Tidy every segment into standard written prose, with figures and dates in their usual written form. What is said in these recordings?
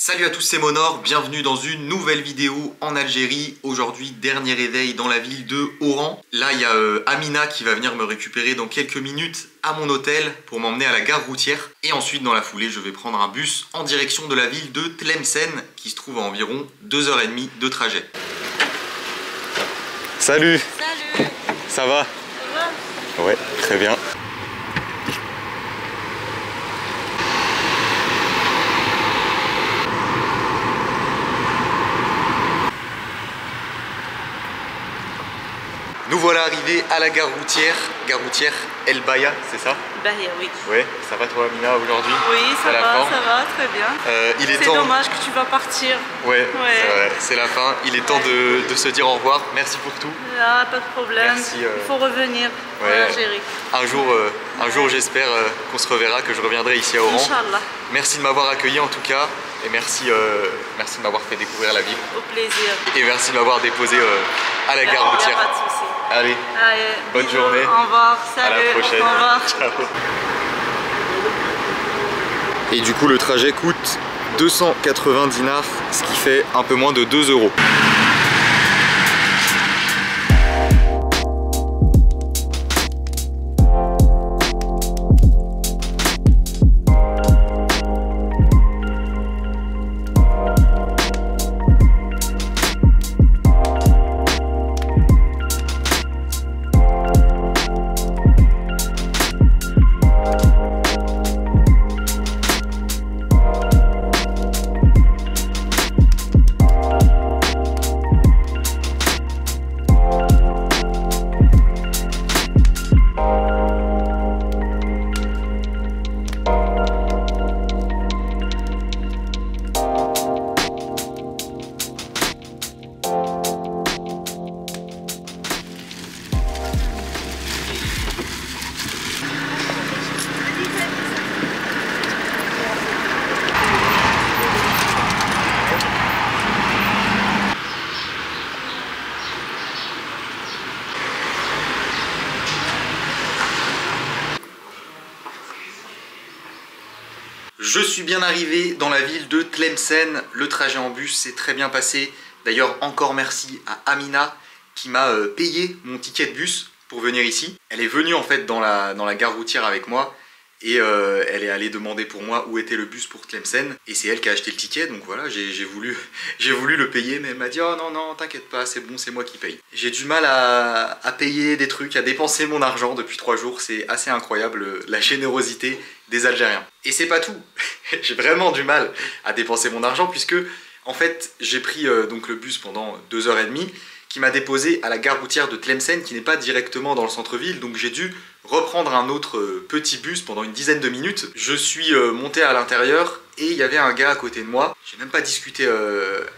Salut à tous, c'est Monor, bienvenue dans une nouvelle vidéo en Algérie. Aujourd'hui, dernier réveil dans la ville de Oran. Là, il y a Amina qui va venir me récupérer dans quelques minutes à mon hôtel pour m'emmener à la gare routière. Et ensuite, dans la foulée, je vais prendre un bus en direction de la ville de Tlemcen qui se trouve à environ 2h30 de trajet. Salut! Salut! Ça va? Ça va? Ouais, très bien. Nous voilà arrivés à la gare routière El Baya, c'est ça? Bahia, oui. Ouais, ça va toi Amina aujourd'hui? Oui, ça va, très bien. C'est dommage que tu vas partir. Ouais, c'est vrai, c'est la fin. Il est temps de se dire au revoir. Merci pour tout. Ah, pas de problème. Merci, il faut revenir en Algérie. Un jour j'espère qu'on se reverra, que je reviendrai ici à Oran. Inch'Allah. Merci de m'avoir accueilli en tout cas. Et merci de m'avoir fait découvrir la ville. Au plaisir. Et merci de m'avoir déposé à la gare routière. Pas de souci. Allez, bonne bisous, journée. Au revoir, salut. À la prochaine. Au revoir. Ciao. Et du coup le trajet coûte 280 dinars, ce qui fait un peu moins de 2 €. Je suis bien arrivé dans la ville de Tlemcen, le trajet en bus s'est très bien passé. D'ailleurs encore merci à Amina qui m'a payé mon ticket de bus pour venir ici. Elle est venue en fait dans la gare routière avec moi et elle est allée demander pour moi où était le bus pour Tlemcen. Et c'est elle qui a acheté le ticket, donc voilà, j'ai voulu le payer, mais elle m'a dit « Oh non, non, t'inquiète pas, c'est bon, c'est moi qui paye ». J'ai du mal à payer des trucs, à dépenser mon argent depuis 3 jours, c'est assez incroyable la générosité des Algériens. Et c'est pas tout, j'ai vraiment du mal à dépenser mon argent puisque en fait j'ai pris donc le bus pendant 2h30 qui m'a déposé à la gare routière de Tlemcen qui n'est pas directement dans le centre-ville, donc j'ai dû reprendre un autre petit bus pendant une dizaine de minutes. Je suis monté à l'intérieur et il y avait un gars à côté de moi. J'ai même pas discuté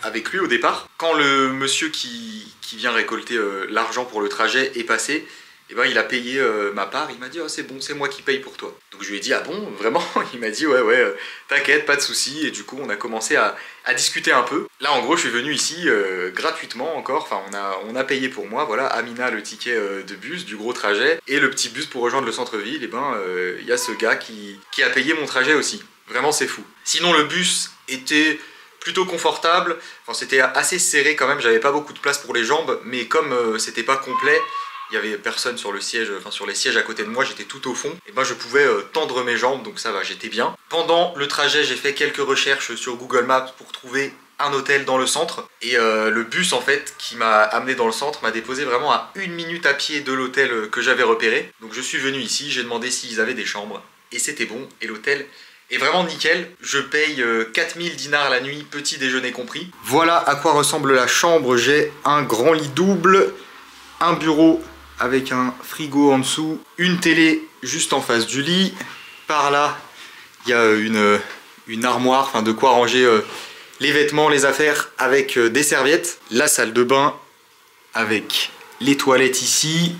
avec lui au départ. Quand le monsieur qui vient récolter l'argent pour le trajet est passé, et ben, il a payé ma part, il m'a dit « Oh c'est bon, c'est moi qui paye pour toi ». Donc je lui ai dit « Ah bon, vraiment ?» Il m'a dit « Ouais, t'inquiète, pas de souci ». Et du coup on a commencé à discuter un peu. Là en gros je suis venu ici gratuitement encore, enfin on a payé pour moi, voilà, Amina le ticket de bus, du gros trajet, et le petit bus pour rejoindre le centre-ville, et ben il y a ce gars qui a payé mon trajet aussi. Vraiment c'est fou. Sinon le bus était plutôt confortable, enfin c'était assez serré quand même, j'avais pas beaucoup de place pour les jambes, mais comme c'était pas complet, il n'y avait personne sur le siège, enfin sur les sièges à côté de moi, j'étais tout au fond. Et ben je pouvais tendre mes jambes, donc ça va, j'étais bien. Pendant le trajet, j'ai fait quelques recherches sur Google Maps pour trouver un hôtel dans le centre. Et le bus en fait qui m'a amené dans le centre m'a déposé vraiment à 1 minute à pied de l'hôtel que j'avais repéré. Donc je suis venu ici, j'ai demandé s'ils avaient des chambres. Et c'était bon, et l'hôtel est vraiment nickel. Je paye 4000 dinars la nuit, petit déjeuner compris. Voilà à quoi ressemble la chambre. J'ai un grand lit double, un bureau avec un frigo en dessous, une télé juste en face du lit. Par là, il y a une armoire, enfin de quoi ranger les vêtements, les affaires avec des serviettes. La salle de bain avec les toilettes ici,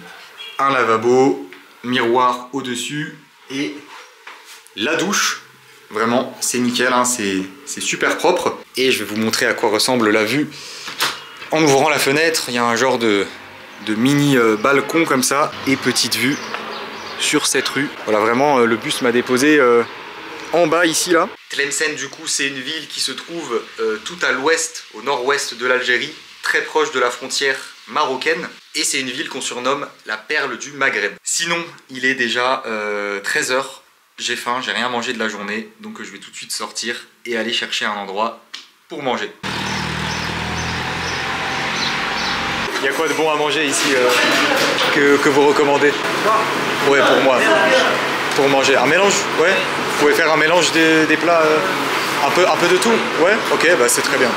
un lavabo, miroir au-dessus et la douche. Vraiment, c'est nickel, hein, c'est super propre. Et je vais vous montrer à quoi ressemble la vue. En ouvrant la fenêtre, il y a un genre de mini balcon comme ça et petite vue sur cette rue. Voilà, vraiment le bus m'a déposé en bas ici là. Tlemcen du coup c'est une ville qui se trouve tout à l'ouest, au nord-ouest de l'Algérie, très proche de la frontière marocaine. Et c'est une ville qu'on surnomme la perle du Maghreb. Sinon, il est déjà 13 h. J'ai faim, j'ai rien mangé de la journée, donc je vais tout de suite sortir et aller chercher un endroit pour manger. Il y a quoi de bon à manger ici que vous recommandez? Ouais, pour moi. Pour manger. Un mélange? Ouais. Vous pouvez faire un mélange des plats, un peu de tout? Ouais. Ok, bah c'est très bien.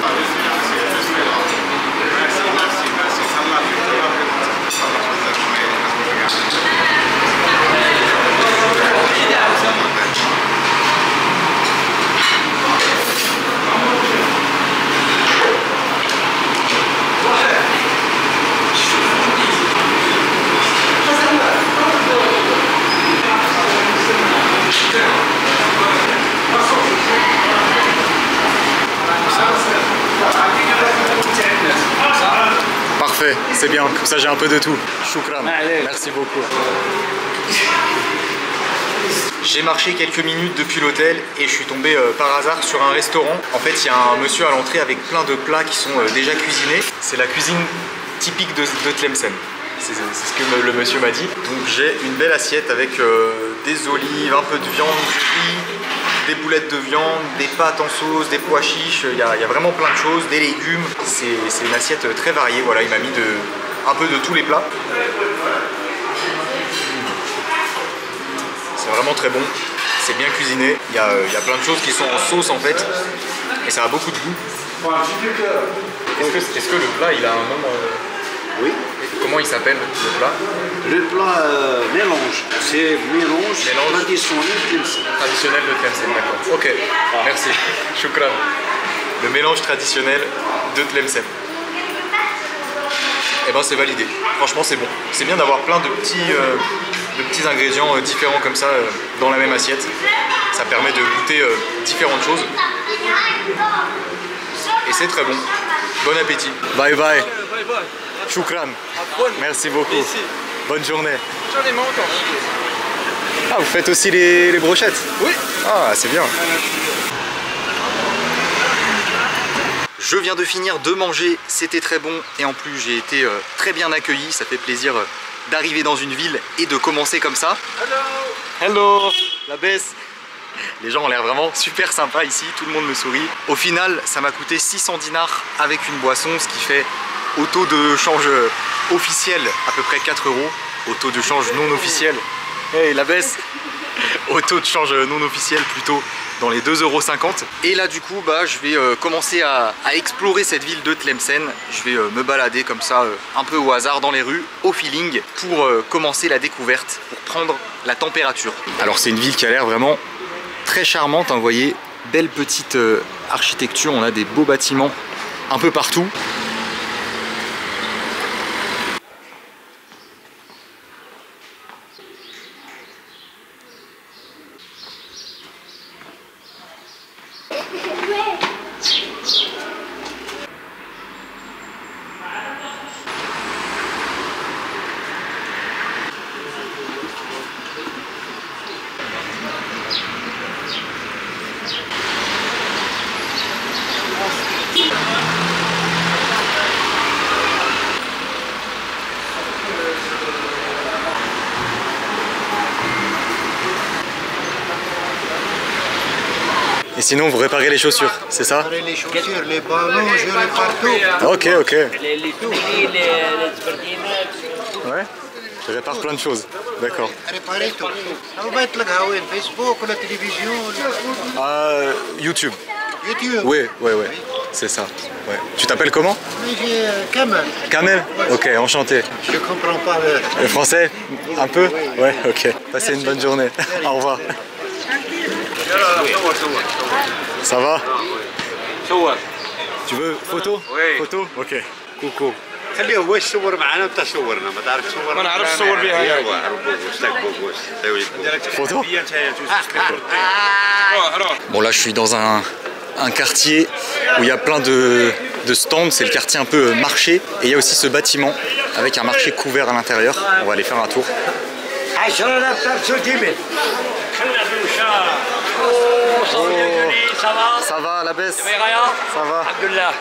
Parfait, c'est bien, comme ça j'ai un peu de tout. Choukran, merci beaucoup. J'ai marché quelques minutes depuis l'hôtel et je suis tombé par hasard sur un restaurant. En fait, il y a un monsieur à l'entrée avec plein de plats qui sont déjà cuisinés. C'est la cuisine typique de Tlemcen. C'est ce que le monsieur m'a dit. Donc j'ai une belle assiette avec des olives, un peu de viande, du riz, des boulettes de viande, des pâtes en sauce, des pois chiches, il y a vraiment plein de choses, des légumes. C'est une assiette très variée, voilà, il m'a mis un peu de tous les plats. C'est vraiment très bon, c'est bien cuisiné, il y a plein de choses qui sont en sauce en fait, et ça a beaucoup de goût. Est-ce que le plat il a un nom Oui. Comment il s'appelle le plat? Le plat mélange. C'est mélange traditionnel de Tlemcen, d'accord. Ok, merci. Choukran. Le mélange traditionnel de Tlemcen. Et ben c'est validé. Franchement c'est bon. C'est bien d'avoir plein de petits ingrédients différents comme ça dans la même assiette. Ça permet de goûter différentes choses. Et c'est très bon. Bon appétit. Bye bye. Choukran. Merci beaucoup. Bonne journée. J'en ai marre encore. Ah, vous faites aussi les brochettes? Oui. Ah, c'est bien. Je viens de finir de manger, c'était très bon et en plus j'ai été très bien accueilli. Ça fait plaisir d'arriver dans une ville et de commencer comme ça. Hello. Hello. La baisse. Les gens ont l'air vraiment super sympas ici, tout le monde me sourit. Au final, ça m'a coûté 600 dinars avec une boisson, ce qui fait au taux de change officiel à peu près 4 €. Au taux de change non officiel, hey, la baisse. Au taux de change non officiel plutôt dans les 2,50 €. Et là du coup bah, je vais commencer à explorer cette ville de Tlemcen. Je vais me balader comme ça un peu au hasard dans les rues, au feeling, pour commencer la découverte, pour prendre la température. Alors c'est une ville qui a l'air vraiment très charmante, hein, vous voyez, belle petite architecture, on a des beaux bâtiments un peu partout. Et sinon, vous réparez les chaussures, c'est ça? Réparer les chaussures, les ballons, je répare tout. Ok, ok. Les toulis, les sperdinettes. Ouais, je répare plein de choses, d'accord. Réparer tout. On va être là, Facebook, la télévision. YouTube. YouTube. Oui, ouais, c'est ça. Ouais. Tu t'appelles comment? Kamel. Kamel? Ok, enchanté. Je comprends pas le français? Un peu? Ouais, ok. Passez une bonne journée. Au revoir. Ça va? Tu veux photo? Oui. Photo? Ok. Coucou. خليه هو يصور معنا وانت صورنا ما تعرف تصور ما نعرفش نصور بها يعني photo. Bon là je suis dans un quartier où il y a plein de stands, c'est le quartier un peu marché et il y a aussi ce bâtiment avec un marché couvert à l'intérieur. On va aller faire un tour. Ça va, la baisse? Ça va. Alhamdulillah.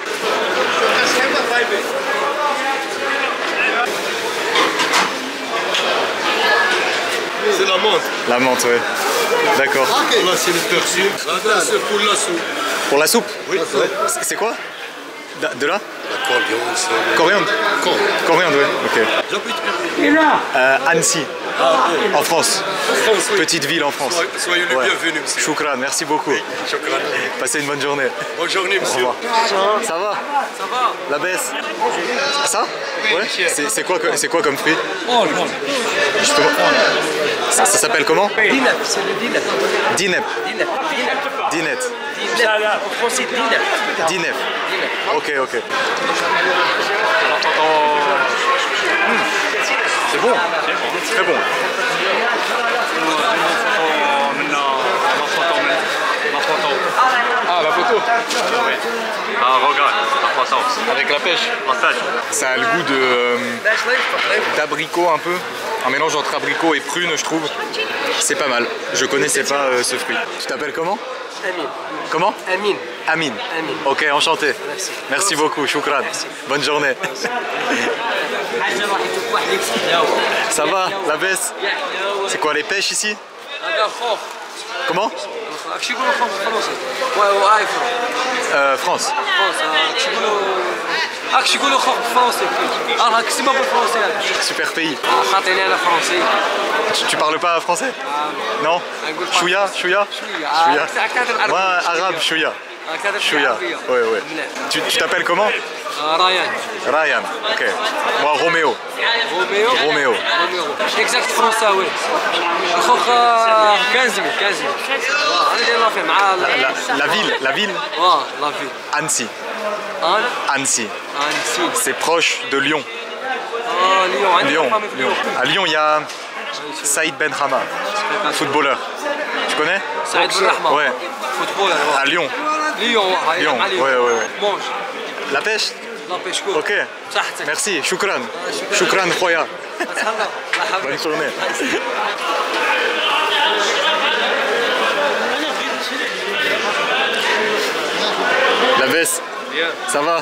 C'est la menthe. La menthe, ouais. D'accord. Là, c'est le persil. Là, c'est pour la soupe. Pour la soupe? Oui. C'est quoi? De là? La coriandre. Coriandre? Coriandre, oui. Ok. J'habite Annecy, en France. France, oui. Petite ville en France. Soyez le Ouais. bienvenu, monsieur. Choukran, merci beaucoup. Chokran. Passez une bonne journée. Bonne journée, Au monsieur. revoir. Ça va? Ça va. La baisse? Ça? Ouais. C'est quoi comme fruit? Justement. Ça s'appelle comment? Dinep, c'est le dinep. Dinep. Dinep. Dinet. En français, dinep. Dinep. Ok, ok. C'est bon. Très bon. Ah, la photo. Ah, regarde, la croissance. Avec la pêche. Passage. Ça a le goût d'abricot un peu. Un mélange entre abricot et prune, je trouve. C'est pas mal. Je connaissais pas ce fruit. Tu t'appelles comment? Amin. Comment? Amin. Amin. Amin. Ok, enchanté. Merci. Merci beaucoup, choukran. Bonne journée. Ça va, la baisse? C'est quoi les pêches ici? Comment? France. Super pays. Tu parles pas français? Non? Chouya? Chouya? Chouya. Moi, arabe, chouya. Chouya. Ouais, ouais. Tu t'appelles comment? Ryan. Ryan. Ok. Moi, Roméo. Roméo. Exact français, oui. اخوك 15 La ville. la ville. Annecy. Annecy. Annecy. C'est proche de Lyon. Lyon. Lyon. À Lyon, il y a Saïd Ben Hama, footballeur. Tu connais? Saïd Ben Hama. Ouais. Footballeur. À Lyon. Lyon. Ouais. Mange. La pêche? La pêche cool. Ok. Merci. Choukran. Choukran, Khoya. Bonne journée. La baisse? Bien. Ça va?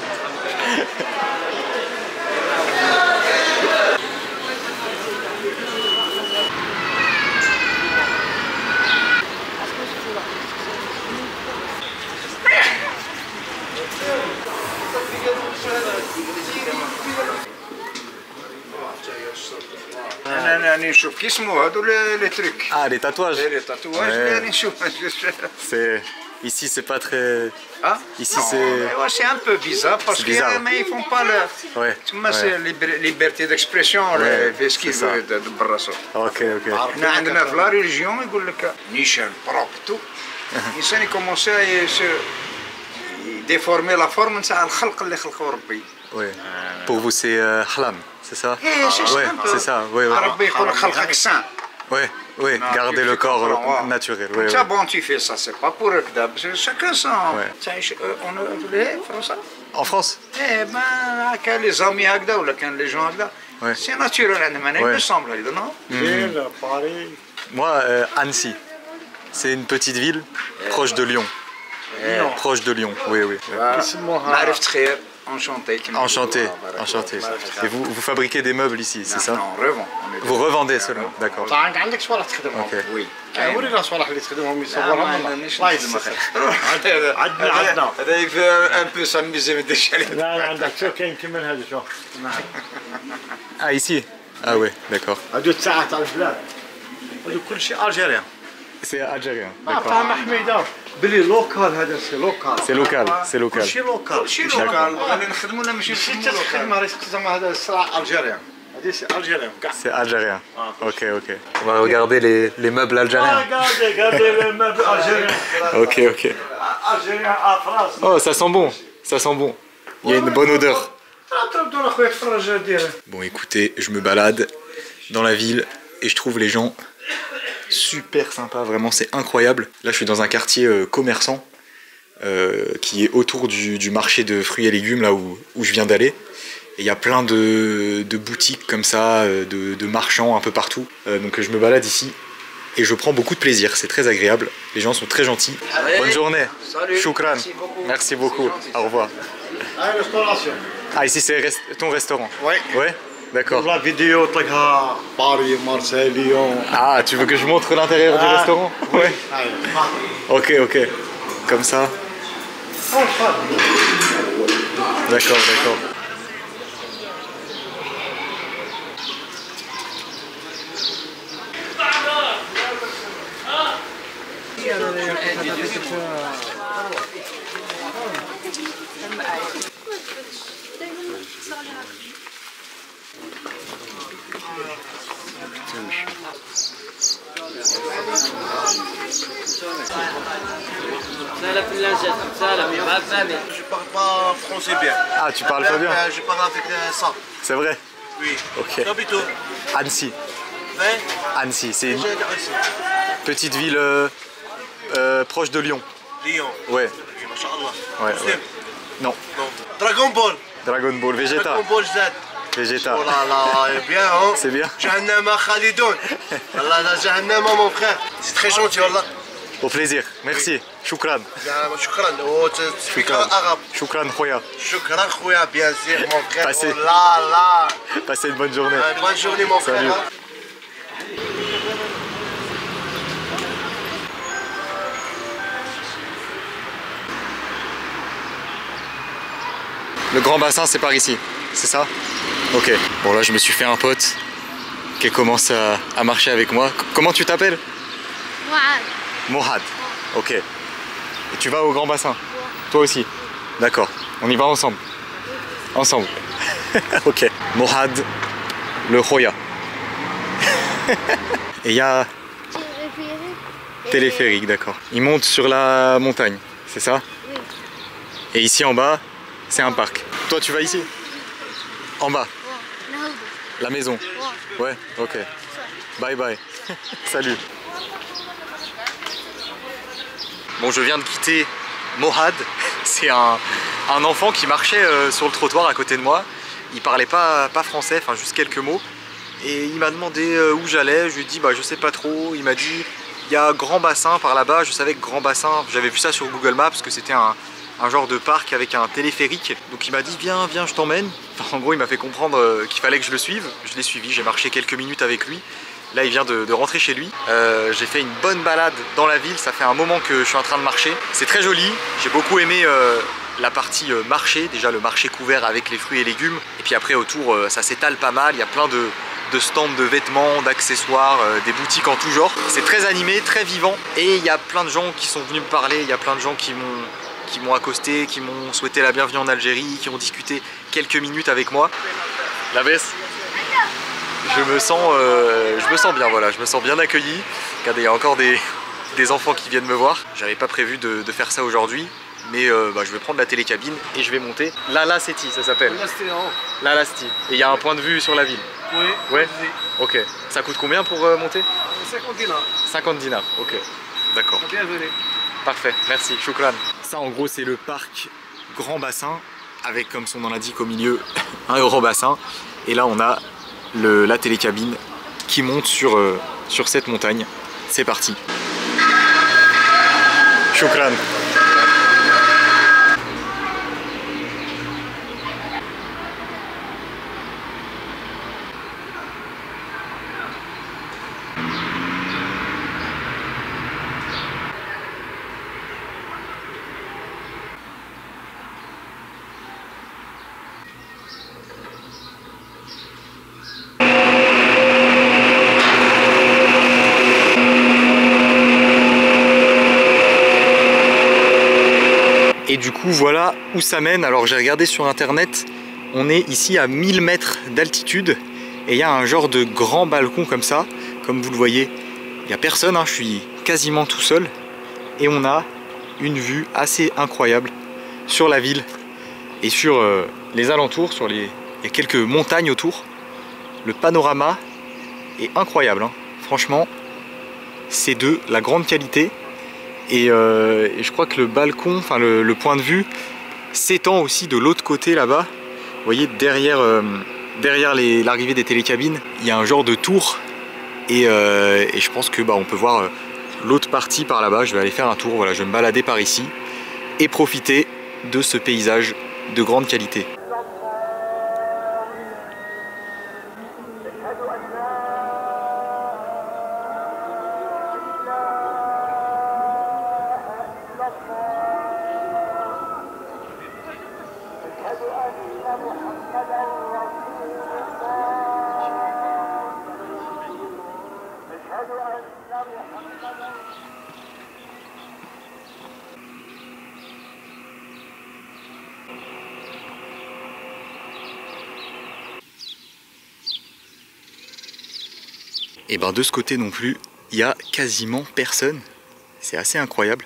انا راني نشوف كي اسمو هادو لي تريك Ah, les tatouages. لي تاتواج Ouais. راني نشوف C'est... Ici, c'est pas très... ها Ici, c'est... سي ان بو بيزار C'est باسكو bizarre. ما يفون با Ouais. تما ouais. سي ليبرتي ديكسبرسيون Ouais, في سكي c'est ça. دبر راسو Ok, ok. حنا عندنا في لا ريليجيون يقول لك نيشان بروبتو الانسان يكومونسي ديفورمي لا فورم نتاع الخلق اللي خلقه ربي Ouais. Pour vous, c'est Hlam, c'est ça? ايه سي Ouais, c'est ça. Ouais, ouais. ربي يقول لك خلقك سان Ouais, ouais. Garder le corps naturel. Ouais, Ça, ouais. bon, tu fais ça, c'est pas pour eux que d'hab- chacun son. Ouais. تعيش on est français. En France? Eh ben, كان les amis هكذا ولا كان les gens هكذا. Ouais. C'est naturel عندهم انا Ouais. il me semble هكذا non? Moi, Annecy. C'est une petite ville proche de Lyon. Proche de Lyon, oui, oui. معرفة خير. Enchanté. Enchanté, enchanté. Et vous fabriquez des meubles ici, c'est ça? Non, on revend. Vous revendez seulement, d'accord. عندك صوالح تخدمهم Ok. Oui. ورينا صوالح اللي تخدمهم ما يصورهم عندناش الله نخدم يسخر أخي. عندنا هذا يبقى un peu s'amuser ما يديرش عليه. لا لا عندك شو كاين كمان هذا شو Ah, ici? Ah ouais, d'accord. هادو الساعات تاع البلاد هادو كل شيء الجيريان C'est algérien, ما d'accord. فاهم حميده بلي لوكال هذا سي لوكال C'est local, c'est local. كل شيء لوكال شي لوكال غادي نخدموا ولا ماشي ماشي نخدموا تخدم لوكال. راه زعما هذا الساعه الجيريان هذه سي الجيريان كاع C'est algérien. Ok, ok. On va regarder les meubles algériens. regardez le meuble algérien Ok, ok. algérien à France Oh, ça sent bon, ça sent bon. Il y a une bonne odeur. تفضل اخويا تفرج دير Bon, écoutez, je me balade dans la ville et je trouve les gens super sympas, vraiment, c'est incroyable. Là, je suis dans un quartier commerçant qui est autour du marché de fruits et légumes, là où je viens d'aller. Et il y a plein de boutiques comme ça, de marchands un peu partout. Donc je me balade ici et je prends beaucoup de plaisir, c'est très agréable, les gens sont très gentils. Bonne journée. Salut. Shukran. Merci beaucoup. Au revoir. restauration. Ah, ici c'est ton restaurant? Ouais. Ouais, d'accord. La vidéo, Paris, Marseille, Lyon. Ah, tu veux que je montre l'intérieur du restaurant? Ouais. Ok, ok. Comme ça. D'accord, d'accord. Je parle pas français bien. Ah, tu parles pas bien? Je parle avec ça. C'est vrai? Oui. Ok. T'habites où? Annecy. Hein? Annecy, c'est une J'ai ici. petite ville proche de Lyon. Lyon. Ouais. Masha'Allah. Ouais, Muslim? ouais. Non. Non. Dragon Ball. Dragon Ball, Vegeta. Dragon Ball Z. Vegeta. Oh là là, bien hein. C'est bien. Jahannama Khalidoun. Allah la Jahannama mon frère. C'est très gentil, Allah. Au plaisir. Merci. Shukran. Shukran. Oh, tu speak arabe. Shukran, Khoya. Shukran, Khouya, bien sûr, mon frère. Passez. Oh là là. Passez une bonne journée. Bonne journée, mon Salut. frère. Le grand bassin, c'est par ici, c'est ça? Ok. Bon, là, je me suis fait un pote qui commence à marcher avec moi. Comment tu t'appelles? Mohad. Ok. Et tu vas au grand bassin? Toi aussi? D'accord. On y va ensemble? Ensemble. Ok. Mohad, le Khoya. Et il y a téléphérique, d'accord. Il monte sur la montagne, c'est ça? Oui. Et ici en bas, c'est un parc. Toi, tu vas ici? En bas? La maison? Ouais, ok. Bye bye. Salut. Bon, je viens de quitter Mohad. C'est un enfant qui marchait sur le trottoir à côté de moi. Il parlait pas français, enfin juste quelques mots. Et il m'a demandé où j'allais. Je lui ai dit, bah je sais pas trop. Il m'a dit, il y a Grand Bassin par là-bas. Je savais que Grand Bassin, j'avais vu ça sur Google Maps parce que c'était un genre de parc avec un téléphérique. Donc il m'a dit, viens, viens, je t'emmène. Enfin, en gros, il m'a fait comprendre qu'il fallait que je le suive. Je l'ai suivi, j'ai marché quelques minutes avec lui. Là, il vient de rentrer chez lui. J'ai fait une bonne balade dans la ville. Ça fait un moment que je suis en train de marcher. C'est très joli. J'ai beaucoup aimé la partie marché. Déjà, le marché couvert avec les fruits et légumes. Et puis après, autour, ça s'étale pas mal. Il y a plein de stands de vêtements, d'accessoires, des boutiques en tout genre. C'est très animé, très vivant. Et il y a plein de gens qui sont venus me parler. Il y a plein de gens qui m'ont accosté, qui m'ont souhaité la bienvenue en Algérie, qui ont discuté quelques minutes avec moi. La baisse. Je me sens bien, voilà, je me sens bien accueilli. Regardez, il y a encore des enfants qui viennent me voir. J'avais pas prévu de faire ça aujourd'hui, mais je vais prendre la télécabine et je vais monter. Lalaseti, ça s'appelle. Lalaseti. Et il y a un point de vue sur la ville. Oui. Ouais. Ok. Ça coûte combien pour monter? 50 dinars. 50 dinars. Ok. D'accord. Bienvenue. Parfait. Merci. Shukran. Ça, en gros, c'est le parc Grand Bassin avec, comme son nom l'indique, au milieu un grand bassin. Et là, on a la télécabine qui monte sur cette montagne. C'est parti. Shukran. Et du coup, voilà où ça mène. Alors j'ai regardé sur internet, on est ici à 1000 mètres d'altitude et il y a un genre de grand balcon comme ça. Comme vous le voyez, il n'y a personne, hein, je suis quasiment tout seul. Et on a une vue assez incroyable sur la ville et sur les alentours. Il y a quelques montagnes autour. Le panorama est incroyable, hein. Franchement, c'est de la grande qualité. Et je crois que le balcon, enfin le point de vue s'étend aussi de l'autre côté là-bas. Vous voyez, derrière l'arrivée des télécabines, il y a un genre de tour Et je pense que on peut voir l'autre partie par là-bas. Je vais aller faire un tour, voilà, je vais me balader par ici et profiter de ce paysage de grande qualité. Et de ce côté non plus, il y a quasiment personne. C'est assez incroyable.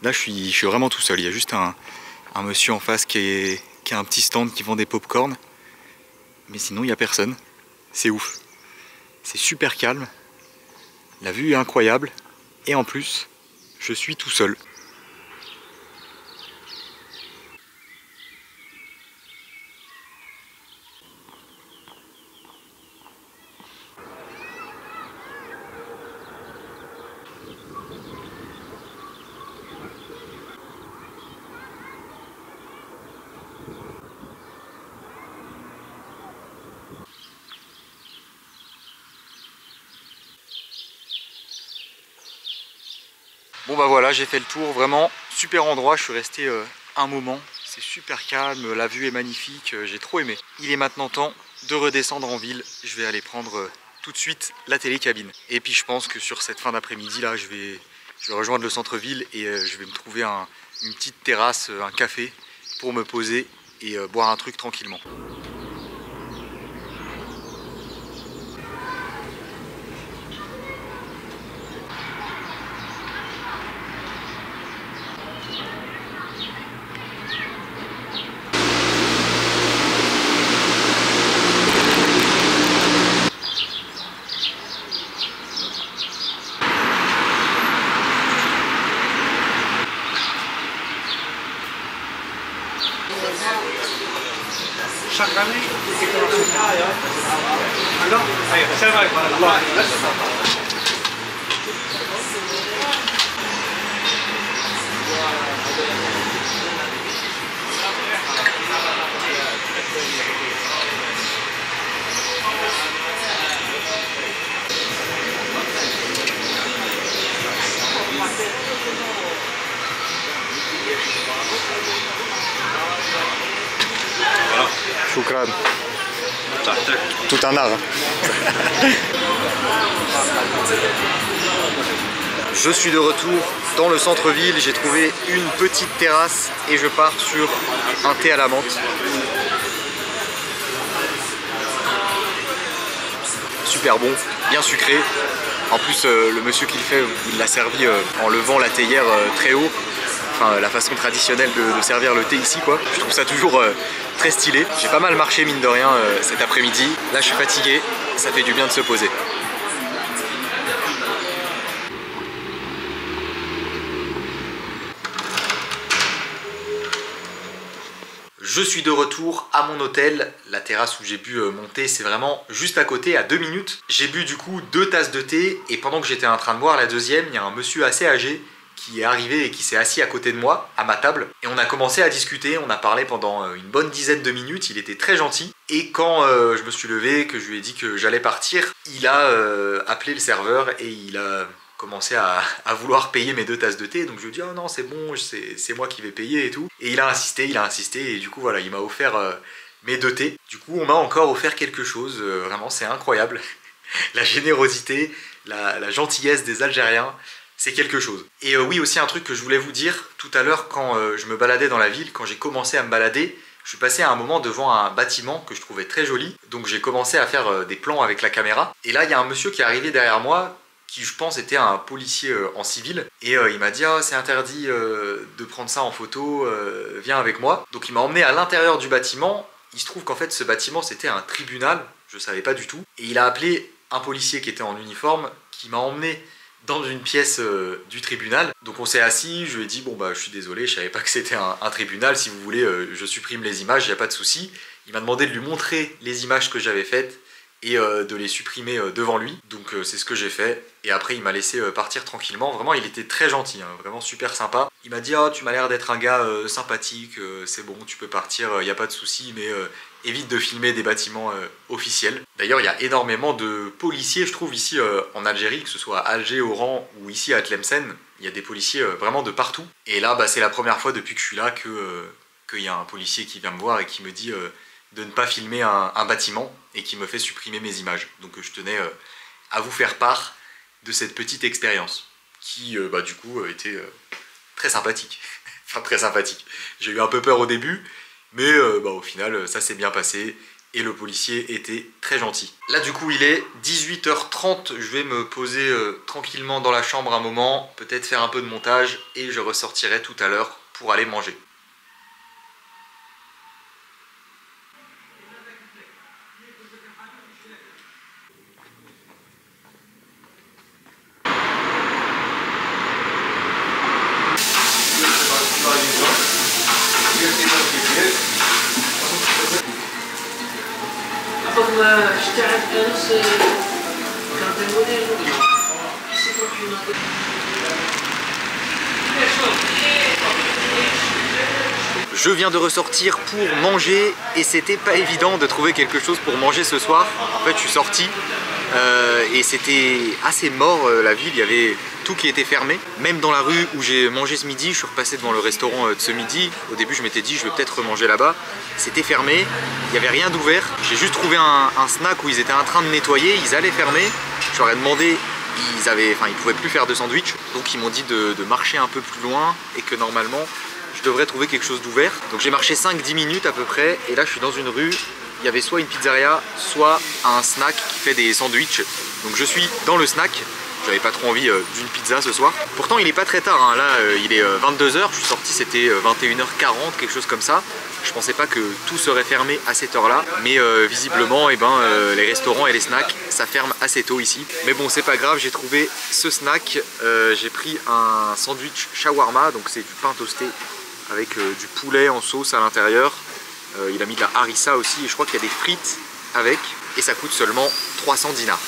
Là, je suis vraiment tout seul. Il y a juste un monsieur en face qui a un petit stand qui vend des pop-corn. Mais sinon, il n'y a personne. C'est ouf. C'est super calme. La vue est incroyable. Et en plus, je suis tout seul. Bon voilà, j'ai fait le tour, vraiment super endroit, je suis resté un moment, c'est super calme, la vue est magnifique, j'ai trop aimé. Il est maintenant temps de redescendre en ville, je vais aller prendre tout de suite la télécabine. Et puis je pense que sur cette fin d'après-midi là, je vais rejoindre le centre-ville et je vais me trouver une petite terrasse, un café pour me poser et boire un truc tranquillement. Chaque année, c'est comme ça. Alors, c'est vrai, voilà. Choukran. Tout un art. Hein. Je suis de retour dans le centre-ville, j'ai trouvé une petite terrasse et je pars sur un thé à la menthe. Super bon, bien sucré. En plus le monsieur qui le fait, il l'a servi en levant la théière très haut. Enfin, la façon traditionnelle de servir le thé ici quoi. Je trouve ça toujours très stylé. J'ai pas mal marché mine de rien cet après-midi. Là je suis fatigué, ça fait du bien de se poser. Je suis de retour à mon hôtel. La terrasse où j'ai bu mon thé, c'est vraiment juste à côté, à 2 minutes. J'ai bu du coup 2 tasses de thé et pendant que j'étais en train de boire la deuxième, il y a un monsieur assez âgé qui est arrivé et qui s'est assis à côté de moi, à ma table. Et on a commencé à discuter, on a parlé pendant une bonne dizaine de minutes, il était très gentil. Et quand je me suis levé, que je lui ai dit que j'allais partir, il a appelé le serveur et il a commencé à vouloir payer mes 2 tasses de thé. Donc je lui ai dit « Oh non, c'est bon, c'est moi qui vais payer et tout ». Et il a insisté et du coup voilà, il m'a offert mes 2 thés. Du coup on m'a encore offert quelque chose, vraiment c'est incroyable. La générosité, la gentillesse des Algériens. C'est quelque chose. Et oui, aussi un truc que je voulais vous dire, tout à l'heure quand je me baladais dans la ville, quand j'ai commencé à me balader, je suis passé à un moment devant un bâtiment que je trouvais très joli, donc j'ai commencé à faire des plans avec la caméra, et là il y a un monsieur qui est arrivé derrière moi, qui je pense était un policier en civil, et il m'a dit « Ah, c'est interdit de prendre ça en photo, viens avec moi ». Donc il m'a emmené à l'intérieur du bâtiment, il se trouve qu'en fait ce bâtiment c'était un tribunal, je savais pas du tout, et il a appelé un policier qui était en uniforme, qui m'a emmené dans une pièce du tribunal. Donc on s'est assis, je lui ai dit bon bah je suis désolé, je savais pas que c'était un tribunal, si vous voulez je supprime les images, il n'y a pas de souci. Il m'a demandé de lui montrer les images que j'avais faites et de les supprimer devant lui. Donc c'est ce que j'ai fait. Et après il m'a laissé partir tranquillement. Vraiment il était très gentil, hein, vraiment super sympa. Il m'a dit oh, tu m'as l'air d'être un gars sympathique, c'est bon tu peux partir, il n'y a pas de souci, mais évite de filmer des bâtiments officiels. D'ailleurs il y a énormément de policiers je trouve ici en Algérie, que ce soit à Alger, Oran ou ici à Tlemcen. Il y a des policiers vraiment de partout. Et là bah, c'est la première fois depuis que je suis là qu'il y a un policier qui vient me voir et qui me dit de ne pas filmer un bâtiment et qui me fait supprimer mes images. Donc je tenais à vous faire part de cette petite expérience qui bah, du coup était très sympathique. Enfin très sympathique. J'ai eu un peu peur au début, mais bah, au final ça s'est bien passé et le policier était très gentil. Là du coup il est 18h30, je vais me poser tranquillement dans la chambre un moment, peut-être faire un peu de montage et je ressortirai tout à l'heure pour aller manger. Je viens de ressortir pour manger et c'était pas évident de trouver quelque chose pour manger ce soir. En fait je suis sorti et c'était assez mort la ville, il y avait tout qui était fermé. Même dans la rue où j'ai mangé ce midi, je suis repassé devant le restaurant de ce midi. Au début je m'étais dit je vais peut-être manger là-bas. C'était fermé, il n'y avait rien d'ouvert. J'ai juste trouvé un snack où ils étaient en train de nettoyer, ils allaient fermer. Je leur ai demandé, ils pouvaient plus faire de sandwich. Donc ils m'ont dit de marcher un peu plus loin et que normalement je devrais trouver quelque chose d'ouvert. Donc j'ai marché 5-10 minutes à peu près et là je suis dans une rue. Il y avait soit une pizzeria, soit un snack qui fait des sandwichs. Donc je suis dans le snack. J'avais pas trop envie d'une pizza ce soir. Pourtant il est pas très tard, hein. Là il est 22h, je suis sorti c'était 21h40, quelque chose comme ça. Je pensais pas que tout serait fermé à cette heure là, mais visiblement les restaurants et les snacks ça ferme assez tôt ici. Mais bon c'est pas grave, j'ai trouvé ce snack, j'ai pris un sandwich shawarma, donc c'est du pain toasté avec du poulet en sauce à l'intérieur. Il a mis de la harissa aussi et je crois qu'il y a des frites avec et ça coûte seulement 300 dinars.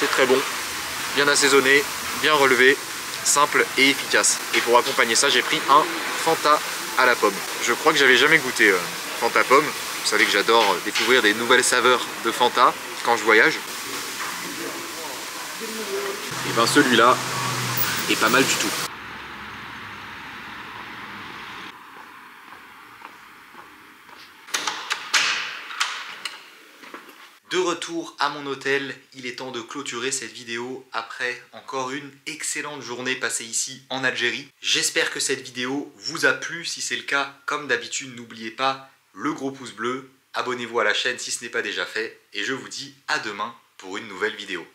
C'est très bon, bien assaisonné, bien relevé, simple et efficace. Et pour accompagner ça, j'ai pris un Fanta à la pomme. Je crois que j'avais jamais goûté Fanta pomme. Vous savez que j'adore découvrir des nouvelles saveurs de Fanta quand je voyage. Et ben celui-là est pas mal du tout. De retour à mon hôtel, il est temps de clôturer cette vidéo après encore une excellente journée passée ici en Algérie. J'espère que cette vidéo vous a plu. Si c'est le cas, comme d'habitude, n'oubliez pas le gros pouce bleu. Abonnez-vous à la chaîne si ce n'est pas déjà fait. Et je vous dis à demain pour une nouvelle vidéo.